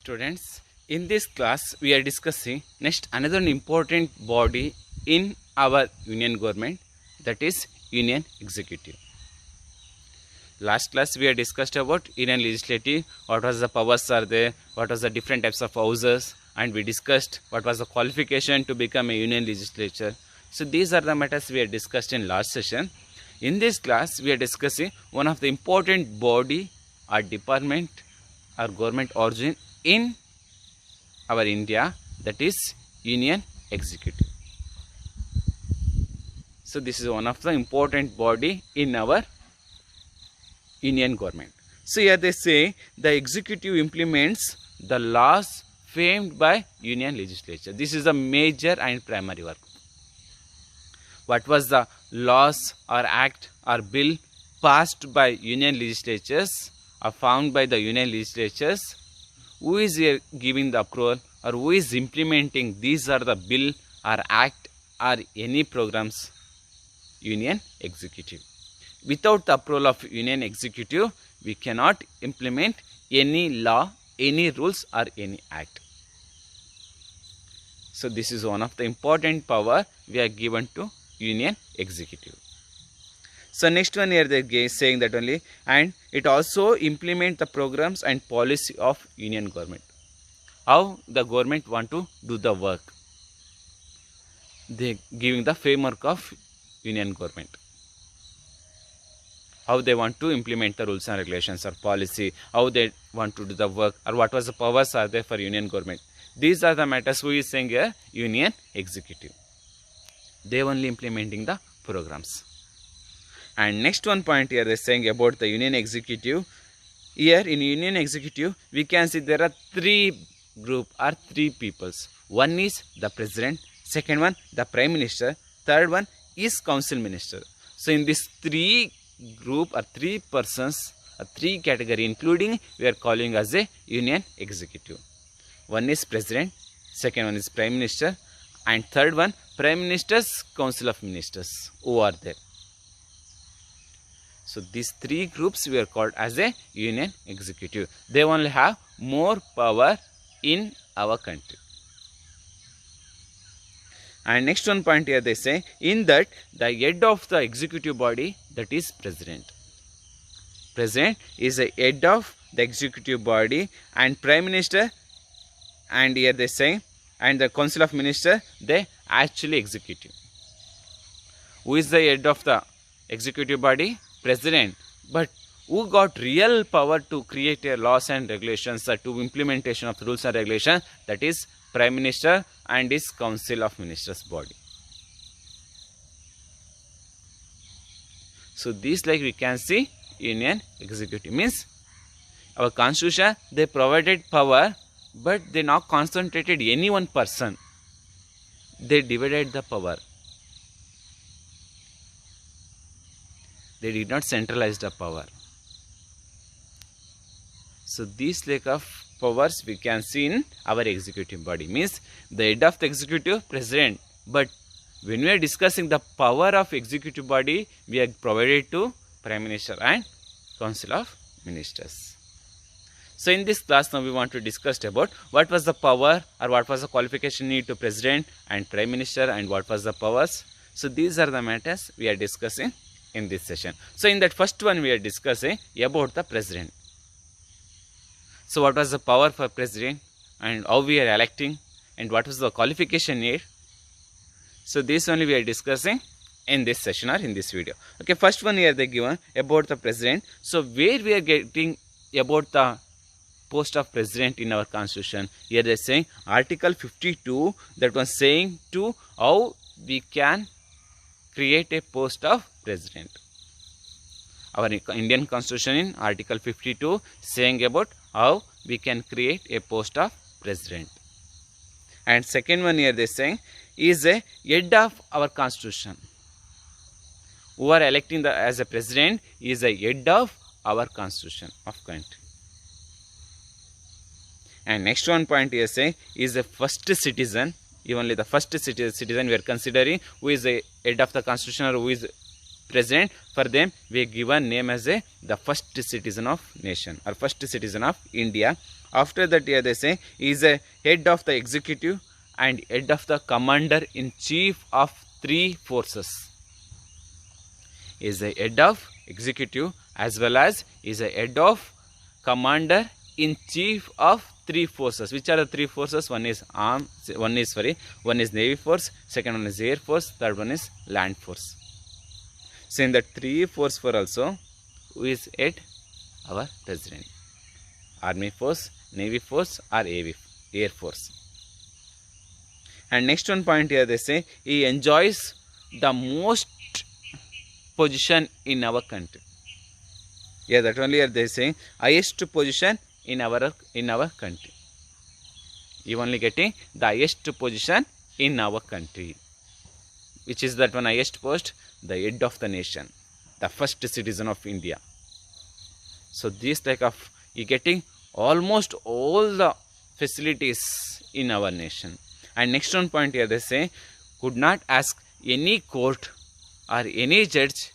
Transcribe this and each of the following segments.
Students, in this class we are discussing next another important body in our union government, that is Union Executive. Last class we have discussed about Union Legislative, what was the powers are there, what was the different types of houses, and we discussed what was the qualification to become a Union Legislature. So these are the matters we have discussed in last session. In this class we are discussing one of the important body or department or government origin in our India, that is Union Executive. So this is one of the important body in our Union government. So here they say the executive implements the laws framed by Union Legislature. This is the major and primary work. What was the laws or act or bill passed by Union Legislatures or found by the Union Legislatures? Who is here giving the approval or who is implementing these are the bill or act or any programs? Union Executive. Without the approval of Union Executive, we cannot implement any law, any rules or any act. So this is one of the important power we are given to Union Executive. So next one here they are saying that only, and it also implement the programs and policy of Union government. How the government want to do the work. They giving the framework of Union government. How they want to implement the rules and regulations or policy, how they want to do the work, or what was the powers are there for Union government. These are the matters who is saying here Union Executive. They only implementing the programs. And next one point here they are saying about the Union Executive. Here in Union Executive we can see there are three group or three peoples. One is the President, second one the Prime Minister, third one is Council Minister. So in this three group or three persons or three category including we are calling as a Union Executive. One is President, second one is Prime Minister, and third one Prime Minister's Council of Ministers who are there. So these three groups we are called as a Union Executive. They only have more power in our country. And next one point here they say, in that the head of the executive body, that is President. President is the head of the executive body, and Prime Minister, and here they say, and the Council of Ministers, they actually executive. Who is the head of the executive body? President. But who got real power to create a laws and regulations or to implementation of rules and regulations? That is Prime Minister and his Council of Ministers body. So this, like we can see, Union Executive means our constitution they provided power, but they not concentrated any one person. They divided the power. They did not centralize the power. So these lack of powers we can see in our executive body, means the head of the executive, President. But when we are discussing the power of executive body, we are provided to Prime Minister and Council of Ministers. So in this class now we want to discuss about what was the power or what was the qualification need to President and Prime Minister and what was the powers. So these are the matters we are discussing in this session. So in that first one we are discussing about the President. So what was the power for President and how we are electing and what was the qualification need. So this only we are discussing in this session or in this video. Okay, first one here they given about the President. So where we are getting about the post of President in our constitution. Here they are saying Article 52, that was saying to how we can create a post of President. Our Indian Constitution in Article 52 saying about how we can create a post of President. And second one here they saying is a head of our Constitution. Who are electing as a President is a head of our Constitution of country. And next one point here saying is a first citizen. Only the first citizen we are considering who is the head of the Constitution or who is President. For them we are given name as the first citizen of nation or first citizen of India. After that here they say he is a head of the executive and head of the commander in chief of three forces. He is a head of executive as well as is a head of commander in chief of three forces. Which are the three forces? One is navy force, second one is air force, third one is land force. So in the three force for also, who is head? Our president. Army force, navy force or air force. And next one point here they say he enjoys the most position in our country. Yeah, that only are they saying highest position in our country. You only getting the highest position in our country. Which is that one highest post? The head of the nation, the first citizen of India. So this type of you getting almost all the facilities in our nation. And next one point here they say could not ask any court or any judge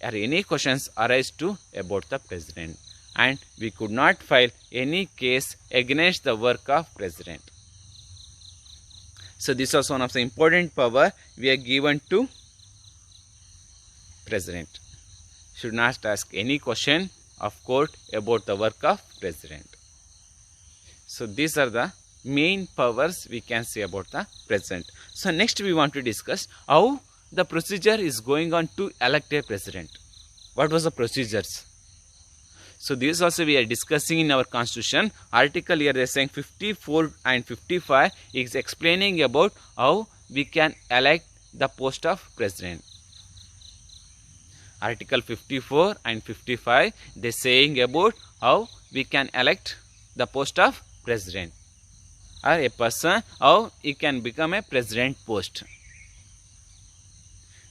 or any questions arise to about the president, and we could not file any case against the work of president. So this was one of the important power we are given to president. Should not ask any question of court about the work of president. So these are the main powers we can say about the president. So next we want to discuss how the procedure is going on to elect a president. What was the procedures? So this also we are discussing in our constitution. Article here they are saying 54 and 55 is explaining about how we can elect the post of president. Article 54 and 55 they saying about how we can elect the post of president, or a person how he can become a president post.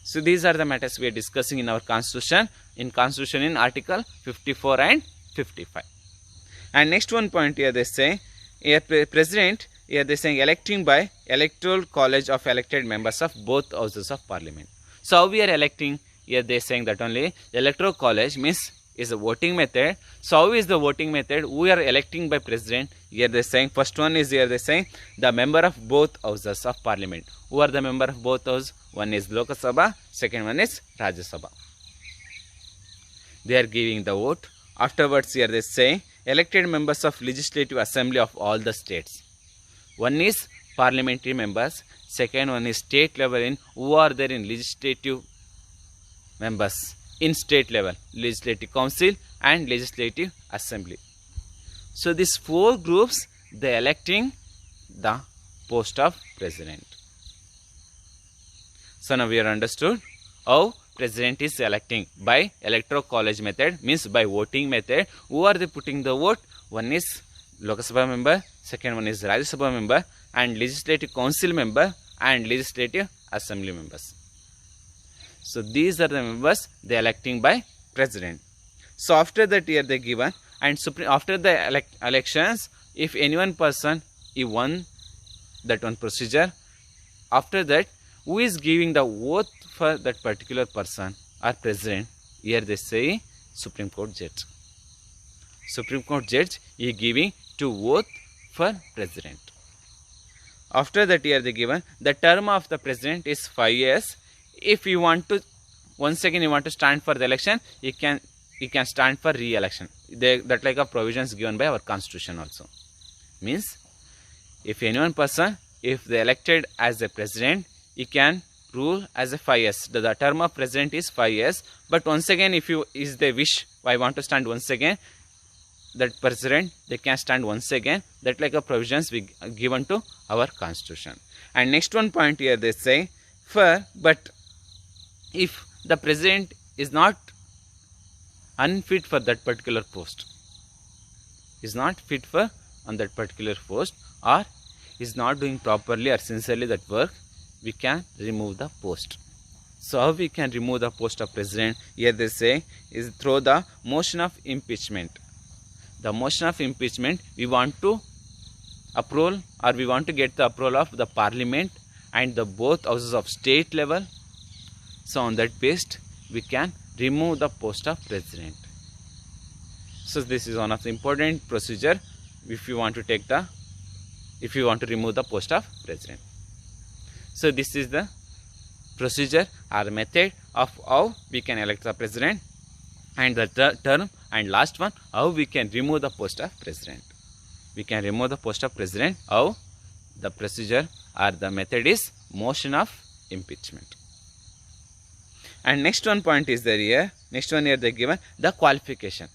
So these are the matters we are discussing in our constitution. In article 54 and 55. And next one point here they say here president here they saying electing by electoral college of elected members of both houses of parliament. So how we are electing? Here they saying that only electoral college means is a voting method. So how is the voting method? We are electing by president. Here they saying first one is here they saying the member of both houses of parliament. Who are the member of both houses? One is Lok Sabha, second one is Rajya Sabha. They are giving the vote. Afterwards here they say elected members of legislative assembly of all the states. One is parliamentary members, second one is state level in who are there in legislative members in state level, legislative council and legislative assembly. So these four groups they electing the post of president. So now we are understood how president is electing by electoral college method, means by voting method. Who are they putting the vote? One is Lok Sabha member, second one is Rajya Sabha member and legislative council member and legislative assembly members. So these are the members they electing by president. So after that here they given and after the elections, if any one person he won that one procedure, after that who is giving the oath for that particular person or president? Here they say Supreme Court judge. Supreme Court judge is giving to oath for president. After that here they given the term of the president is 5 years. If you want to once again you want to stand for the election, you can stand for re-election. That like a provisions given by our constitution also. Means if any one person if they elected as a president, he can rule as a 5 years. The term of president is 5 years. But once again, if you is the wish, I want to stand once again, that president they can stand once again. That like a provisions we given to our constitution. And next one point here they say but if the president is not unfit for that particular post, is not fit for on that particular post, or is not doing properly or sincerely that work, we can remove the post. So how we can remove the post of president? Here they say is through the motion of impeachment. The motion of impeachment we want to approve or we want to get the approval of the parliament and the both houses of state level. So on that basis we can remove the post of president. So this is one of the important procedure if you want to remove the post of president. So this is the procedure or method of how we can elect the president, and the term, and last one, how we can remove the post of president. We can remove the post of president. How? The procedure or the method is motion of impeachment. And next one point is there here. Next one here they given the qualification.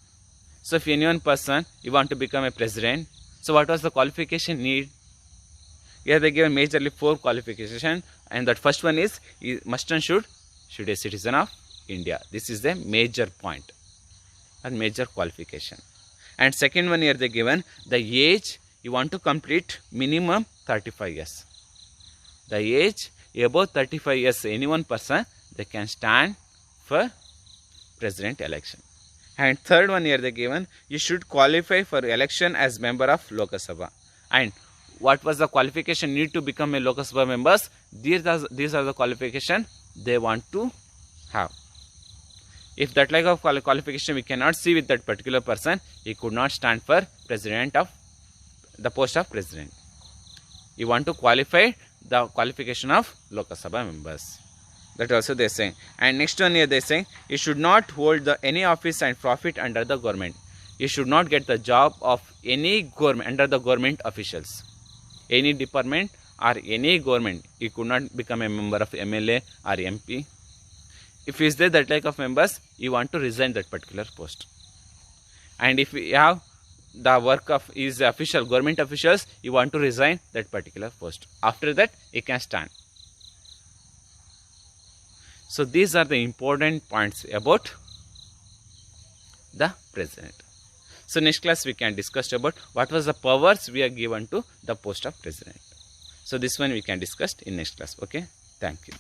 So if any one person you want to become a president, so what was the qualification need? Here they given majorly 4 qualifications, and that first one is must and should a citizen of India. This is the major point and major qualification. And second one here they given the age you want to complete minimum 35 years. The age above 35 years, any one person they can stand for president election. And third one here they given you should qualify for election as member of Lok Sabha. And what was the qualification need to become a Lok Sabha members? These are the qualification they want to have. If that like of qualification we cannot see with that particular person, he could not stand for president of the post of president. You want to qualify the qualification of Lok Sabha members. That also they are saying. And next one here they are saying you should not hold any office and profit under the government. You should not get the job of any government under the government officials. Any department or any government, you could not become a member of MLA or MP. If is there that like of members, you want to resign that particular post. And if you have the work of is official government officials, you want to resign that particular post. After that, you can stand. So these are the important points about the president. So next class we can discuss about what was the powers we are given to the post of president. So this one we can discuss in next class. Okay. Thank you.